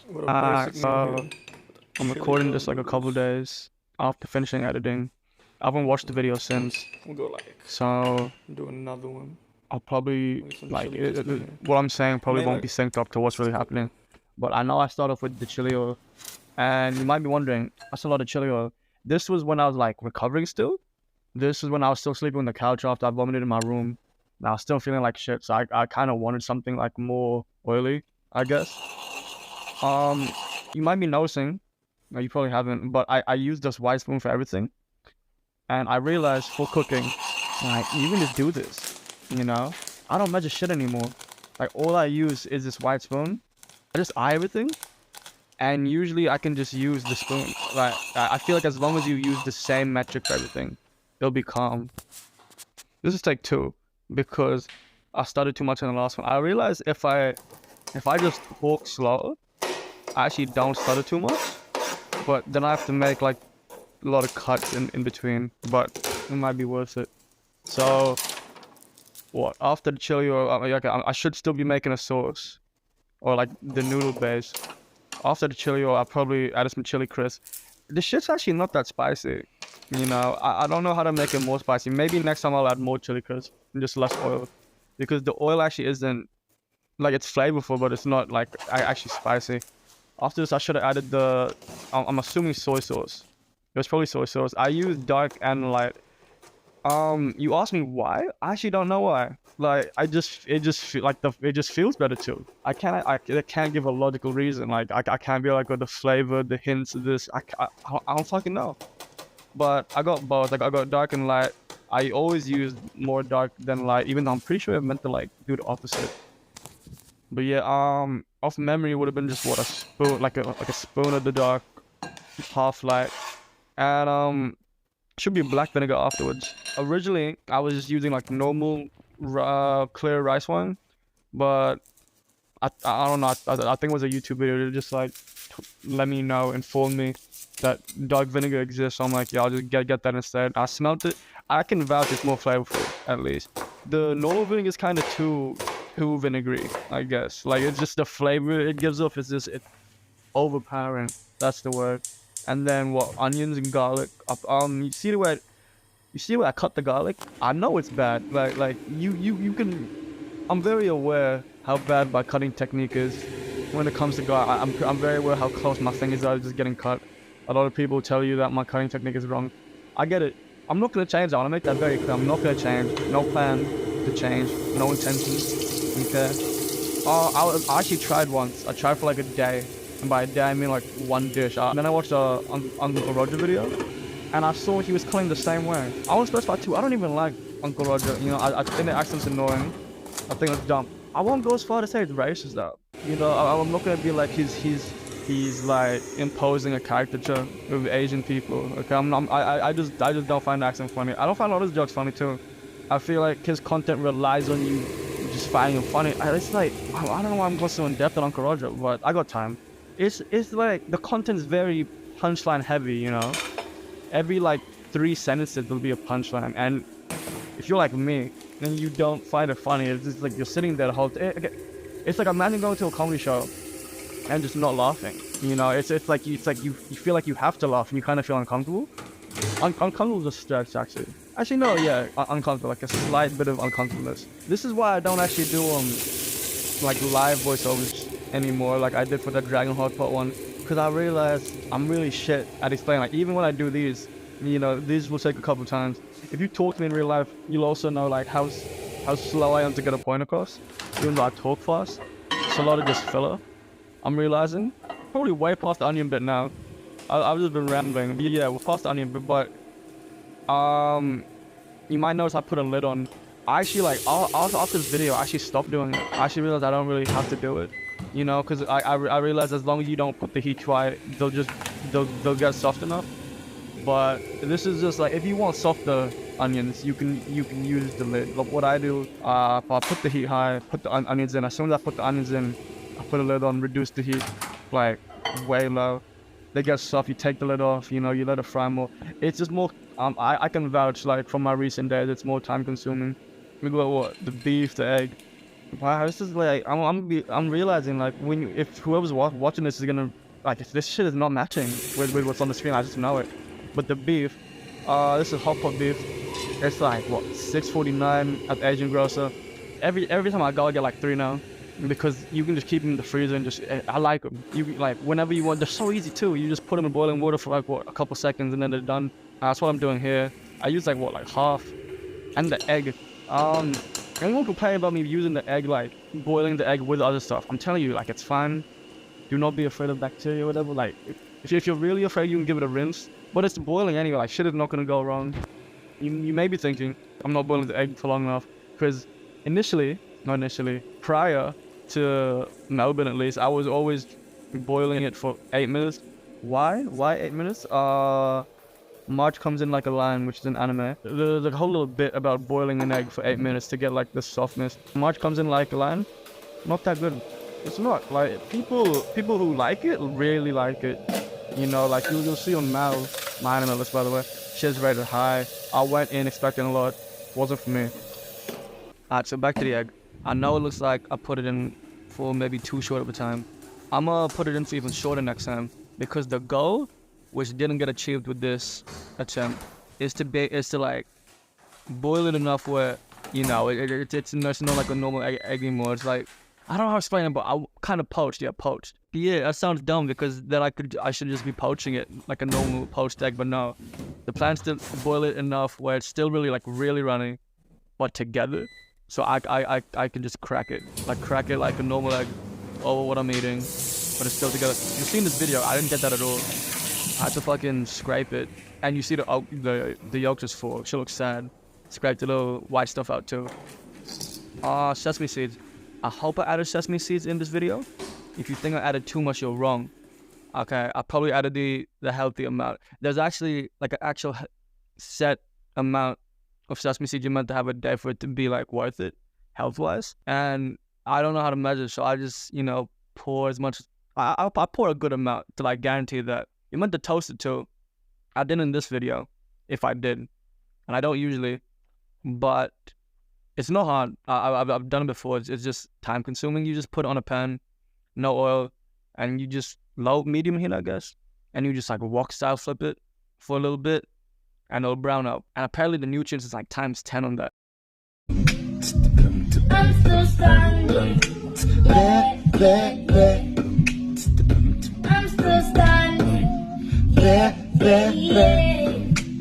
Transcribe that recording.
What a Alright, basic meal so here. I'm Chili recording oil this like a couple noodles. days after finishing editing. I haven't watched the video since, We'll go like so do another one. I'll probably Like some like chili crispy here. what I'm saying probably May won't like be synced up to what's really just cook happening. it. But I know I start off with the chili oil, and you might be wondering, that's a lot of chili oil. This was when I was like recovering still. This was when I was still sleeping on the couch after I vomited in my room. And I was still feeling like shit, so I kind of wanted something like more oily, I guess. You might be noticing, no, you probably haven't, but I use this white spoon for everything. And I realized for cooking, like, you can just do this, you know? I don't measure shit anymore. Like, all I use is this white spoon. I just eye everything, and usually I can just use the spoon. Like, I feel like as long as you use the same metric for everything, it'll be calm. This is take two, because I started too much in the last one. I realized if I just talk slow, I actually don't stutter too much. But then I have to make like a lot of cuts in between, but it might be worth it. So what? After the chili oil, okay, I should still be making a sauce or like the noodle base. After the chili oil, I probably added some chili crisp. The shit's actually not that spicy. You know, I don't know how to make it more spicy. Maybe next time I'll add more chili crisp and just less oil, because the oil actually isn't like, it's flavorful, but it's not like actually spicy. After this, I should have added the, I'm assuming soy sauce. It was probably soy sauce. I use dark and light. You asked me why? I actually don't know why. Like, it just feel like it just feels better too. I can't give a logical reason. Like, I can't be like, oh, the flavor, the hints of this. I don't fucking know. But I got both. Like, I got dark and light. I always use more dark than light, even though I'm pretty sure I meant to like do the opposite. But yeah, off memory would have been just what, a spoon, like a spoon of the dark, half light, and should be black vinegar afterwards. Originally, I was just using like normal clear rice wine, but I don't know. I think it was a YouTube video to just like let me know, inform me that dark vinegar exists. So I'm like, yeah, I'll just get that instead. I smelt it. I can vouch it's more flavorful at least. The normal vinegar is kind of too vinegary, I guess. Like, it's just the flavor it gives off is just overpowering. That's the word. And then what? Onions and garlic. You see the way I cut the garlic? I know it's bad. Like you can. I'm very aware how bad my cutting technique is when it comes to garlic. I'm very aware how close my fingers are just getting cut. A lot of people tell you that my cutting technique is wrong. I get it. I'm not gonna change. I want to make that very clear. I'm not gonna change. No plan to change. No intention. Okay. I actually tried once. I tried for like a day, and by a day I mean like one dish. Then I watched a Uncle Roger video, and I saw he was cutting the same way. I want to specify too. I don't even like Uncle Roger. You know, I think the accent's annoying. I think it's dumb. I won't go as far to say it's racist though. You know, I'm not gonna be like he's like imposing a caricature of Asian people. Okay, I just don't find the accent funny. I don't find a lot of his jokes funny too. I feel like his content relies on you just finding him funny. It's like, I don't know why I'm going so in depth on Uncle Roger, but I got time. It's like the content's very punchline heavy, you know. Every like 3 sentences there'll be a punchline, and if you're like me and you don't find it funny, it's just like you're sitting there the whole it's like, imagine going to a comedy show and just not laughing. You know, it's like you feel like you have to laugh and you kind of feel uncomfortable. Uncomfortable is a stretch, actually. Actually, no, yeah, uncomfortable, like a slight bit of uncomfortableness. This is why I don't actually do like live voiceovers anymore, like I did for the Dragon Heart Part 1, because I realized I'm really shit at explaining. Like, even when I do these, you know, these will take a couple times. If you talk to me in real life, you'll also know like how slow I am to get a point across, even though I talk fast. It's a lot of just filler. I'm realizing, probably way past the onion bit now. I've just been rambling. Yeah, we're past the onion bit, but you might notice I put a lid on. I actually, like, after this video, I actually stopped doing it. I actually realized I don't really have to do it, you know, because I realized as long as you don't put the heat too high, they'll get soft enough. But this is just like, if you want softer onions, you can use the lid. Like what I do, if I put the heat high, put the onions in. As soon as I put the onions in, I put a lid on, reduce the heat like way low. They get soft. You take the lid off. You know, you let it fry more. It's just more. I can vouch, like, from my recent days, it's more time consuming. We got what, the beef, the egg. Wow, this is like I'm realizing like if whoever's watching this is gonna like this shit is not matching with what's on the screen. I just know it. But the beef, this is hot pot beef. It's like what 6.49 at the Asian grocer. Every time I go, I get like 3 now because you can just keep them in the freezer and just I like them. You like whenever you want. They're so easy too. You just put them in boiling water for like what a couple seconds and then they're done. That's what I'm doing here. I use like what like half and the egg. Anyone complain about me using the egg, like boiling the egg with other stuff? I'm telling you, like it's fine. Do not be afraid of bacteria or whatever. Like if you're really afraid, you can give it a rinse. But it's boiling anyway. Like shit is not gonna go wrong. You may be thinking I'm not boiling the egg for long enough because prior to Melbourne at least, I was always boiling it for 8 minutes. Why? Why 8 minutes? March comes in like a lion, which is an anime. There's a whole little bit about boiling an egg for 8 minutes to get like the softness. March comes in like a lion. Not that good. It's not. Like people who like it really like it. You know, like you'll see on Mal, my anime list by the way. Shit's rated high. I went in expecting a lot. Wasn't for me. Alright, so back to the egg. I know it looks like I put it in for maybe too short of a time. I'm gonna put it in for even shorter next time because the goal, which didn't get achieved with this attempt, is to like boil it enough where you know it's not like a normal egg anymore. It's like I don't know how to explain it, but I kind of poached. Yeah, poached. But yeah, that sounds dumb because then I should just be poaching it like a normal poached egg, but no. The plan's to boil it enough where it's still really runny, but together. So I can just crack it like a normal egg over what I'm eating, but it's still together. You've seen this video, I didn't get that at all. I had to fucking scrape it, and you see the yolk just fall. She looks sad. Scrape the little white stuff out too. Sesame seeds. I hope I added sesame seeds in this video. If you think I added too much, you're wrong. Okay, I probably added the healthy amount. There's actually like an actual set amount of sesame seeds you're meant to have a day for it to be like worth it, health-wise. And I don't know how to measure, so I just pour as much. I pour a good amount to like guarantee that. You're meant to toast it too. I didn't in this video, if I did, and I don't usually, but it's not hard. I've done it before. It's just time consuming. You just put it on a pan, no oil, and you just medium heat, I guess, and you just like wok style flip it for a little bit, and it'll brown up. And apparently the nutrients is like times 10 on that. I'm still standing. I'm still standing. Yeah.